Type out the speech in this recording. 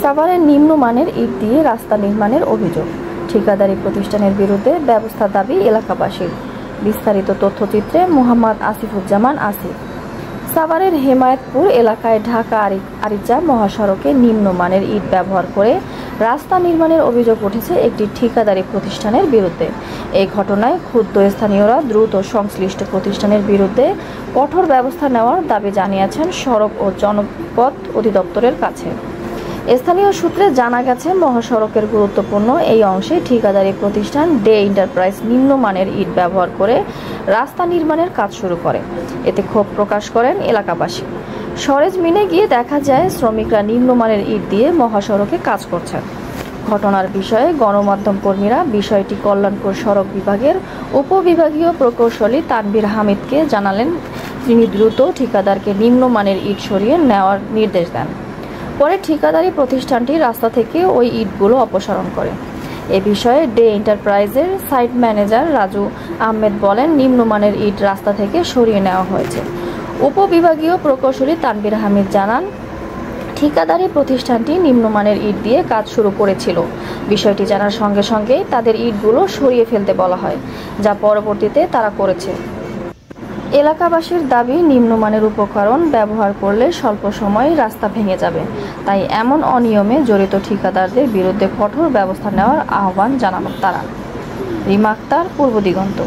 সাভারের নিম্নমানের ইট দিয়ে রাস্তা নির্মাণের অভিযোগ, ঠিকাদারি প্রতিষ্ঠানের বিরুদ্ধে ব্যবস্থার দাবি এলাকাবাসীর। বিস্তারিত তথ্যচিত্রে মোহাম্মদ আসিফুজ্জামান আসিফ। সাভারের হেমায়েতপুর এলাকায় ঢাকা আরিচা মহাসড়কে নিম্নমানের ইট ব্যবহার করে রাস্তা নির্মাণের অভিযোগ উঠেছে একটি ঠিকাদারি প্রতিষ্ঠানের বিরুদ্ধে। এই ঘটনায় ক্ষুব্ধ স্থানীয়রা দ্রুত সংশ্লিষ্ট প্রতিষ্ঠানের বিরুদ্ধে কঠোর ব্যবস্থা নেওয়ার দাবি জানিয়েছেন সড়ক ও জনপথ অধিদপ্তরের কাছে। স্থানীয় সূত্রে জানা গেছে, মহাসড়কের গুরুত্বপূর্ণ এই অংশে ঠিকাদারি প্রতিষ্ঠান ডে এন্টারপ্রাইজ নিম্নমানের ইট ব্যবহার করে রাস্তা নির্মাণের কাজ শুরু করে। এতে ক্ষোভ প্রকাশ করেন এলাকাবাসী। সরেজমিনে গিয়ে দেখা যায় শ্রমিকরা নিম্নমানের ইট দিয়ে মহাসড়কে কাজ করছেন। ঘটনার বিষয়ে গণমাধ্যম কর্মীরা বিষয়টি কল্যাণপুর সড়ক বিভাগের উপবিভাগীয় প্রকৌশলী তানভীর হামিদকে জানালেন। তিনি দ্রুত ঠিকাদারকে নিম্নমানের ইট সরিয়ে নেওয়ার নির্দেশ দেন। পরে ঠিকাদারি প্রতিষ্ঠানটি রাস্তা থেকে ওই ইটগুলো অপসারণ করে। এ বিষয়ে ডে এন্টারপ্রাইজের সাইট ম্যানেজার রাজু আহমেদ বলেন, নিম্নমানের ইট রাস্তা থেকে সরিয়ে নেওয়া হয়েছে। উপবিভাগীয় প্রকৌশলী তানভীর হামিদ জানান, ঠিকাদারি প্রতিষ্ঠানটি নিম্নমানের ইট দিয়ে কাজ শুরু করেছিল। বিষয়টি জানার সঙ্গে সঙ্গেই তাদের ইটগুলো সরিয়ে ফেলতে বলা হয়, যা পরবর্তীতে তারা করেছে। এলাকাবাসীর দাবি, নিম্নমানের উপকরণ ব্যবহার করলে স্বল্প সময়ে রাস্তা ভেঙে যাবে। তাই এমন অনিয়মে জড়িত ঠিকাদারদের বিরুদ্ধে কঠোর ব্যবস্থা নেওয়ার আহ্বান জানানো তারা। রিমা আক্তার, পূর্ব দিগন্ত।